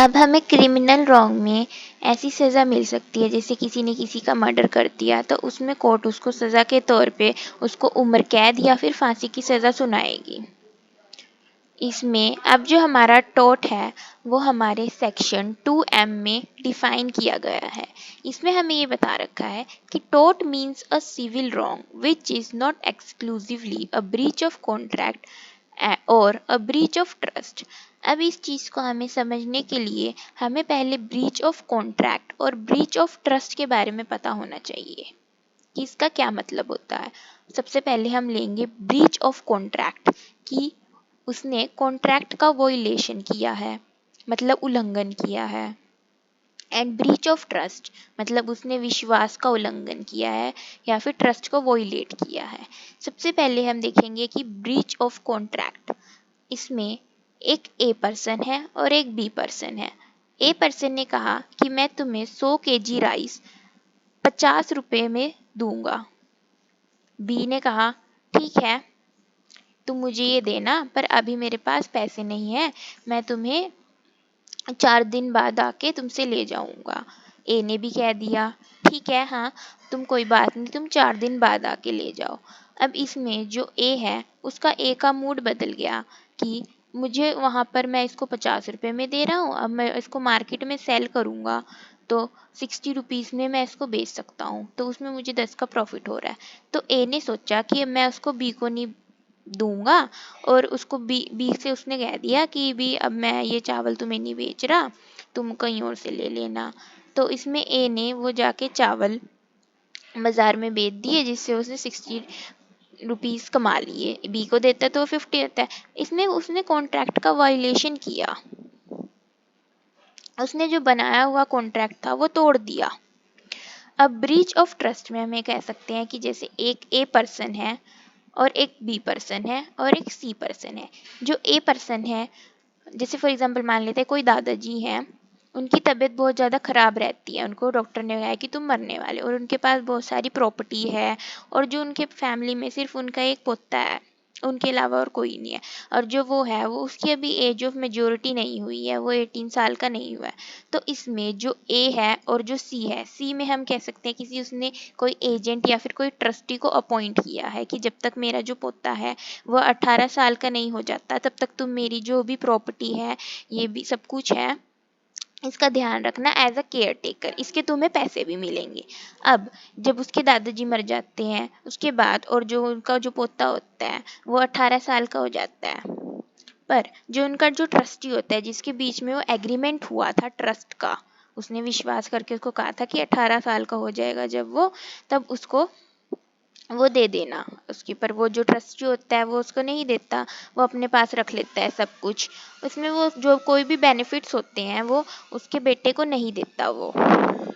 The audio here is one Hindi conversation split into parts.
अब हमें क्रिमिनल रॉन्ग में ऐसी सज़ा मिल सकती है, जैसे किसी ने किसी का मर्डर कर दिया तो उसमें कोर्ट उसको सज़ा के तौर पे उसको उम्र कैद या फिर फांसी की सज़ा सुनाएगी। इसमें अब जो हमारा टोर्ट है वो हमारे सेक्शन 2M में डिफाइन किया गया है। इसमें हमें ये बता रखा है कि tort means a civil wrong which is not exclusively a breach of contract और अ ब्रीच ऑफ ट्रस्ट। अब इस चीज़ को हमें समझने के लिए हमें पहले ब्रीच ऑफ कॉन्ट्रैक्ट और ब्रीच ऑफ ट्रस्ट के बारे में पता होना चाहिए कि इसका क्या मतलब होता है। सबसे पहले हम लेंगे ब्रीच ऑफ कॉन्ट्रैक्ट कि उसने कॉन्ट्रैक्ट का वोइलेशन किया है, मतलब उल्लंघन किया है। एंड ब्रीच ऑफ ट्रस्ट मतलब उसने विश्वास का उल्लंघन किया है या फिर ट्रस्ट को वोइलेट किया है। सबसे पहले हम देखेंगे कि ब्रीच ऑफ कॉन्ट्रैक्ट, इसमें एक ए पर्सन है और एक बी पर्सन है। ए पर्सन ने कहा कि मैं तुम्हें 100 kg राइस 50 रुपए में दूंगा। बी ने कहा ठीक है, तुम मुझे ये देना, पर अभी मेरे पास पैसे नहीं है, मैं तुम्हें 4 दिन बाद आके तुमसे ले जाऊंगा। ए ने भी कह दिया ठीक है, हाँ तुम कोई बात नहीं, तुम 4 दिन बाद आके ले जाओ। अब इसमें जो ए है उसका ए का मूड बदल गया कि मुझे वहाँ पर मैं इसको 50 रुपए में दे रहा हूँ, अब मैं इसको मार्केट में सेल करूँगा तो 60 रुपीज़ में मैं इसको बेच सकता हूँ, तो उसमें मुझे 10 का प्रॉफिट हो रहा है। तो ए ने सोचा कि अब मैं उसको बी को नहीं दूंगा और उसको बी से उसने कह दिया कि बी अब मैं ये चावल तुम्हें नहीं बेच रहा, तुम कहीं और से ले लेना। तो इसमें ए ने वो जाके चावल बाजार में बेच दिए जिससे उसने 60 रुपीज़ कमा लिए। बी को देता तो 50 देता है। इसमें उसने कॉन्ट्रैक्ट का वायलेशन किया, उसने जो बनाया हुआ कॉन्ट्रैक्ट था वो तोड़ दिया। अब ब्रीच ऑफ ट्रस्ट में हम ये कह सकते हैं कि जैसे एक ए पर्सन है और एक बी पर्सन है और एक सी पर्सन है। जो ए पर्सन है, जैसे फॉर एग्जांपल मान लेते हैं कोई दादाजी हैं, उनकी तबीयत बहुत ज़्यादा ख़राब रहती है, उनको डॉक्टर ने कहा है कि तुम मरने वाले, और उनके पास बहुत सारी प्रॉपर्टी है और जो उनके फैमिली में सिर्फ उनका एक पोता है, उनके अलावा और कोई नहीं है। और जो वो है वो उसकी अभी एज ऑफ मेजोरिटी नहीं हुई है, वो 18 साल का नहीं हुआ है। तो इसमें जो ए है और जो सी है, सी में हम कह सकते हैं किसी उसने कोई एजेंट या फिर कोई ट्रस्टी को अपॉइंट किया है कि जब तक मेरा जो पोता है वो 18 साल का नहीं हो जाता तब तक तुम मेरी जो भी प्रॉपर्टी है, ये भी सब कुछ है, इसका ध्यान रखना एज अ केयर टेकर, इसके तुम्हें पैसे भी मिलेंगे। अब जब उसके दादाजी मर जाते हैं उसके बाद और जो उनका जो पोता होता है वो 18 साल का हो जाता है, पर जो उनका जो ट्रस्टी होता है जिसके बीच में वो एग्रीमेंट हुआ था ट्रस्ट का, उसने विश्वास करके उसको कहा था कि 18 साल का हो जाएगा जब वो, तब उसको वो दे देना उसकी, पर वो जो ट्रस्टी होता है वो उसको नहीं देता, वो अपने पास रख लेता है सब कुछ। उसमें वो जो कोई भी बेनिफिट्स होते हैं वो उसके बेटे को नहीं देता वो।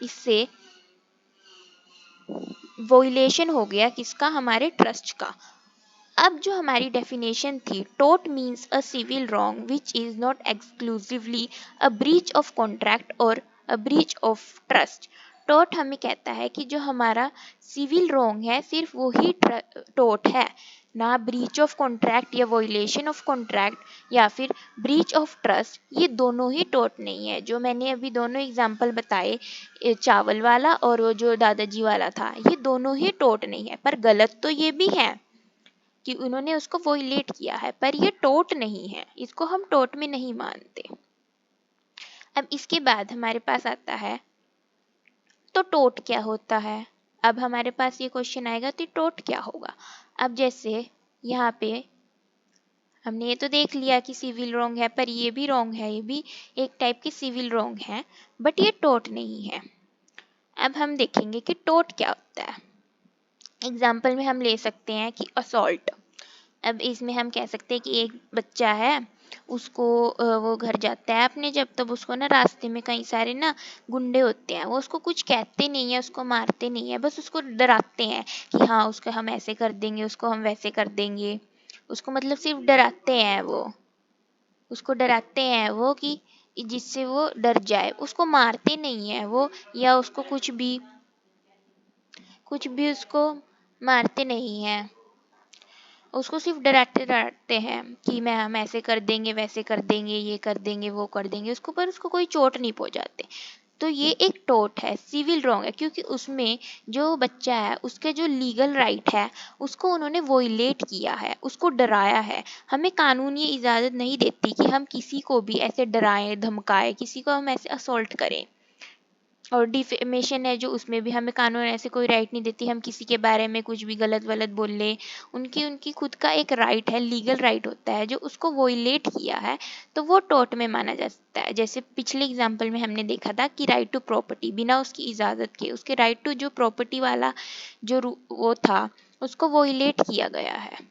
इससे वोइलेशन हो गया किसका, हमारे ट्रस्ट का। अब जो हमारी डेफिनेशन थी, tort means a civil wrong which is not exclusively a breach of contract और a breach of trust. Tort हमें कहता है कि जो हमारा सिविल रॉन्ग है सिर्फ वही टोर्ट है, ना ब्रीच ऑफ कॉन्ट्रैक्ट या वोइलेशन ऑफ कॉन्ट्रैक्ट या फिर ब्रीच ऑफ ट्रस्ट, ये दोनों ही टोर्ट नहीं है। जो मैंने अभी दोनों एग्जाम्पल बताए, चावल वाला और वो जो दादाजी वाला था, ये दोनों ही टोर्ट नहीं है, पर गलत तो ये भी है कि उन्होंने उसको वोइलेट किया है, पर ये टोर्ट नहीं है, इसको हम टोर्ट में नहीं मानते। अब इसके बाद हमारे पास आता है तो टोर्ट क्या होता है। अब हमारे पास ये क्वेश्चन आएगा तो टोर्ट क्या होगा। अब जैसे यहाँ पे हमने ये तो देख लिया कि सिविल रॉन्ग है, पर ये भी रॉन्ग है, ये भी एक टाइप की सिविल रॉन्ग है, बट ये टोर्ट नहीं है। अब हम देखेंगे कि टोर्ट क्या होता है। एग्जाम्पल में हम ले सकते हैं कि असॉल्ट। अब इसमें हम कह सकते हैं कि एक बच्चा है, उसको वो घर जाता है अपने, जब तब उसको ना रास्ते में कई सारे ना गुंडे होते हैं, वो उसको कुछ कहते नहीं है, उसको मारते नहीं है, बस उसको डराते हैं कि हाँ उसको हम ऐसे कर देंगे, उसको हम वैसे कर देंगे। उसको मतलब सिर्फ डराते हैं वो, उसको डराते हैं वो कि जिससे वो डर जाए, उसको मारते नहीं है वो, या उसको कुछ भी उसको मारते नहीं है। उसको सिर्फ डराते डराते हैं कि मैं हम ऐसे कर देंगे, वैसे कर देंगे, ये कर देंगे, वो कर देंगे उसको, पर उसको कोई चोट नहीं पहुंचाते। तो ये एक टोर्ट है, सिविल रॉन्ग है, क्योंकि उसमें जो बच्चा है उसके जो लीगल राइट है उसको उन्होंने वोयलेट किया है, उसको डराया है। हमें कानून ये इजाज़त नहीं देती कि हम किसी को भी ऐसे डराएं धमकाएं, किसी को हम ऐसे असॉल्ट करें। और डिफेमेशन है जो, उसमें भी हमें कानून ऐसे कोई राइट नहीं देती हम किसी के बारे में कुछ भी गलत वलत बोल लें। उनकी उनकी खुद का एक राइट है, लीगल राइट होता है, जो उसको वोयलेट किया है तो वो टॉर्ट में माना जा सकता है। जैसे पिछले एग्जाम्पल में हमने देखा था कि राइट टू प्रॉपर्टी बिना उसकी इजाज़त के, उसके राइट टू जो प्रॉपर्टी वाला जो वो था उसको वोयलेट किया गया है।